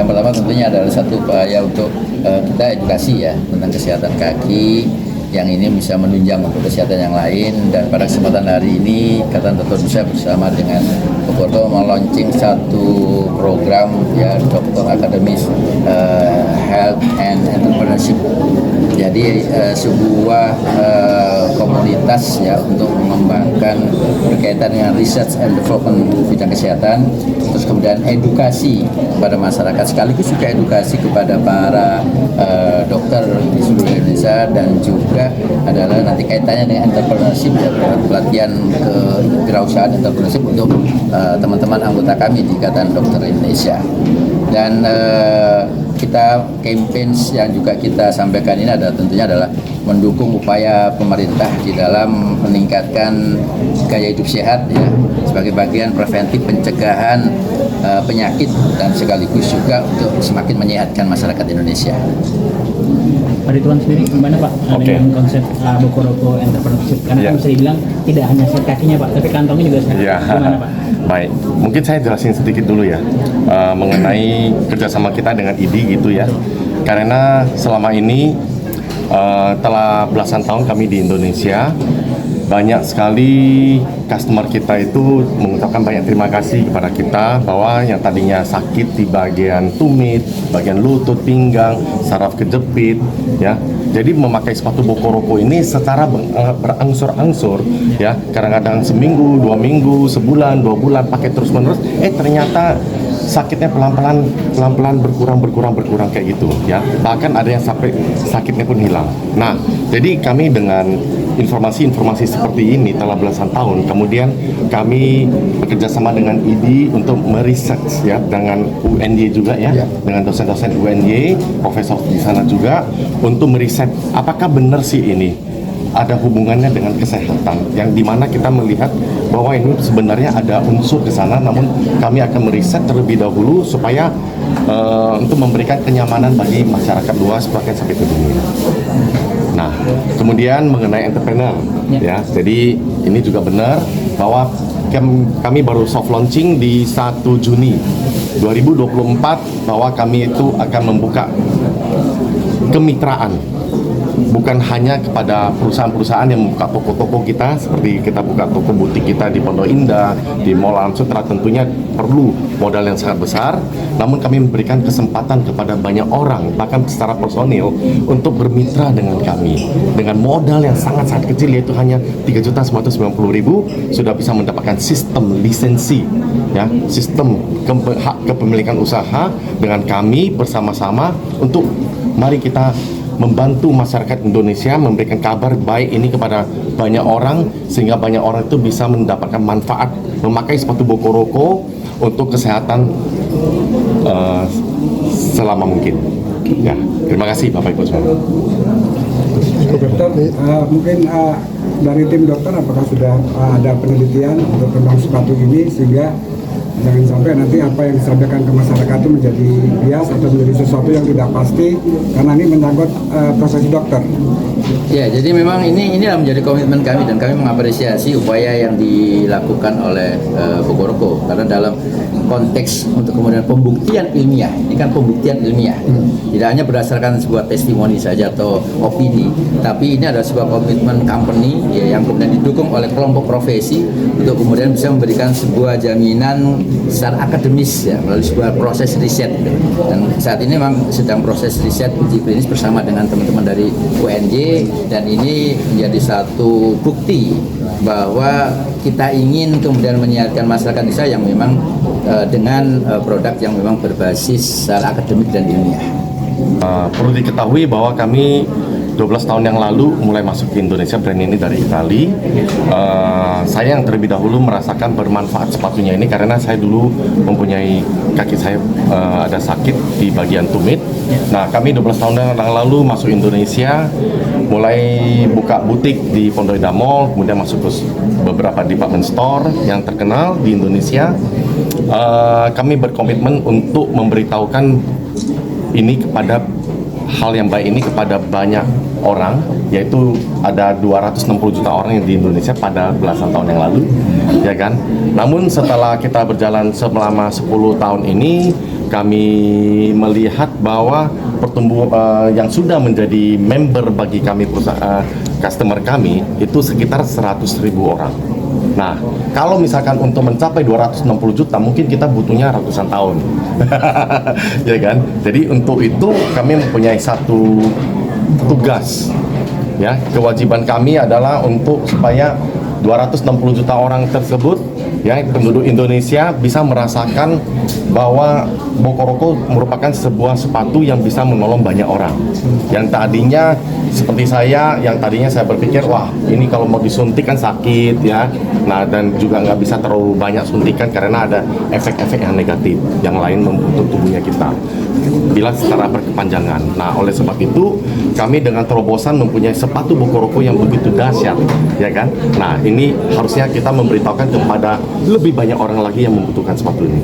pertama tentunya adalah satu upaya untuk kita edukasi ya tentang kesehatan kaki yang ini bisa menunjang untuk kesehatan yang lain. Dan pada kesempatan hari ini Ikatan Dokter Indonesia bersama dengan Purwokerto melaunching satu program ya Dokter Akademis Health and Entrepreneurship. Jadi sebuah komunitas ya untuk mengembangkan berkaitan dengan research and development bidang kesehatan, terus kemudian edukasi kepada masyarakat sekaligus juga edukasi kepada para dokter di seluruh Indonesia, dan juga adalah nanti kaitannya dengan entrepreneurship ya, pelatihan kewirausahaan entrepreneurship untuk teman-teman anggota kami di Ikatan Dokter Indonesia. Dan kita campaigns yang juga kita sampaikan ini adalah tentunya adalah mendukung upaya pemerintah di dalam meningkatkan gaya hidup sehat ya sebagai bagian preventif pencegahan penyakit dan sekaligus juga untuk semakin menyehatkan masyarakat Indonesia. Pak Ridwan sendiri gimana Pak dengan konsep Bokoroko Entrepreneurship? Karena kan bisa dibilang tidak hanya sehat kakinya Pak, tapi kantongnya juga sehat. Gimana Pak? Baik, mungkin saya jelasin sedikit dulu ya mengenai kerjasama kita dengan IDI gitu ya. Karena selama ini telah belasan tahun kami di Indonesia, banyak sekali customer kita itu mengucapkan banyak terima kasih kepada kita bahwa yang tadinya sakit di bagian tumit, bagian lutut, pinggang, saraf kejepit ya. Jadi memakai sepatu Bokoroko ini secara berangsur-angsur ya, kadang-kadang seminggu, 2 minggu, sebulan, 2 bulan pakai terus-menerus, ternyata sakitnya pelan-pelan berkurang kayak gitu ya. Bahkan ada yang sampai sakitnya pun hilang. Nah, jadi kami dengan informasi seperti ini telah belasan tahun, kemudian kami bekerja sama dengan IDI untuk meriset ya dengan UNY juga ya, dengan dosen-dosen UNY, profesor di sana juga untuk meriset apakah benar sih ini ada hubungannya dengan kesehatan, yang dimana kita melihat bahwa ini sebenarnya ada unsur di sana, namun kami akan meriset terlebih dahulu supaya untuk memberikan kenyamanan bagi masyarakat luas bahkan sampai ke dunia. Nah, kemudian mengenai entrepreneur ya, jadi ini juga benar bahwa kami baru soft launching di 1 Juni 2024 bahwa kami itu akan membuka kemitraan bukan hanya kepada perusahaan-perusahaan yang membuka toko-toko kita, seperti kita buka toko butik kita di Pondok Indah, di Mall Alam Sutera, tentunya perlu modal yang sangat besar, namun kami memberikan kesempatan kepada banyak orang, bahkan secara personil, untuk bermitra dengan kami dengan modal yang sangat-sangat kecil, yaitu hanya 3.990.000 sudah bisa mendapatkan sistem lisensi ya, sistem hak kepemilikan usaha dengan kami bersama-sama untuk mari kita membantu masyarakat Indonesia memberikan kabar baik ini kepada banyak orang, sehingga banyak orang itu bisa mendapatkan manfaat memakai sepatu Bokoroko untuk kesehatan selama mungkin. Ya, terima kasih Bapak Ibu semua. Dokter, mungkin dari tim dokter apakah sudah ada penelitian untuk tentang sepatu ini sehingga jangan sampai nanti apa yang disampaikan ke masyarakat itu menjadi bias atau menjadi sesuatu yang tidak pasti, karena ini menyangkut profesi dokter. Ya, jadi memang ini menjadi komitmen kami, dan kami mengapresiasi upaya yang dilakukan oleh Bokoroko, karena dalam konteks untuk kemudian pembuktian ilmiah, ini kan pembuktian ilmiah, tidak hanya berdasarkan sebuah testimoni saja atau opini, tapi ini adalah sebuah komitmen company ya, yang kemudian didukung oleh kelompok profesi untuk kemudian bisa memberikan sebuah jaminan secara akademis ya, melalui sebuah proses riset. Dan saat ini memang sedang proses riset uji klinis bersama dengan teman-teman dari UNJ, dan ini menjadi satu bukti bahwa kita ingin kemudian menyiarkan masyarakat Indonesia yang memang dengan produk yang memang berbasis secara akademik dan ilmiah. Perlu diketahui bahwa kami 12 tahun yang lalu mulai masuk ke Indonesia, brand ini dari Itali. Saya yang terlebih dahulu merasakan bermanfaat sepatunya ini karena saya dulu mempunyai kaki saya ada sakit di bagian tumit. Nah, kami 12 tahun yang lalu masuk Indonesia, mulai buka butik di Pondok Indah Mall, kemudian masuk ke beberapa department store yang terkenal di Indonesia. Kami berkomitmen untuk memberitahukan ini kepada hal yang baik ini kepada banyak orang, yaitu ada 260 juta orang yang di Indonesia pada belasan tahun yang lalu, ya kan. Namun setelah kita berjalan selama 10 tahun ini, kami melihat bahwa yang sudah menjadi member bagi kami perusahaan customer kami itu sekitar 100.000 orang. Nah, kalau misalkan untuk mencapai 260 juta mungkin kita butuhnya ratusan tahun. Ya kan? Jadi untuk itu kami mempunyai satu tugas. Ya, kewajiban kami adalah untuk supaya 260 juta orang tersebut, ya, penduduk Indonesia bisa merasakan bahwa Bokoroko merupakan sebuah sepatu yang bisa menolong banyak orang. Yang tadinya seperti saya, yang tadinya saya berpikir, wah ini kalau mau disuntik kan sakit ya. Nah, dan juga nggak bisa terlalu banyak suntikan karena ada efek-efek yang negatif yang lain untuk tubuhnya kita bila secara berkepanjangan. Nah, oleh sebab itu kami dengan terobosan mempunyai sepatu Bokoroko yang begitu dahsyat, ya kan? Nah, ini harusnya kita memberitahukan kepada lebih banyak orang lagi yang membutuhkan sepatu ini.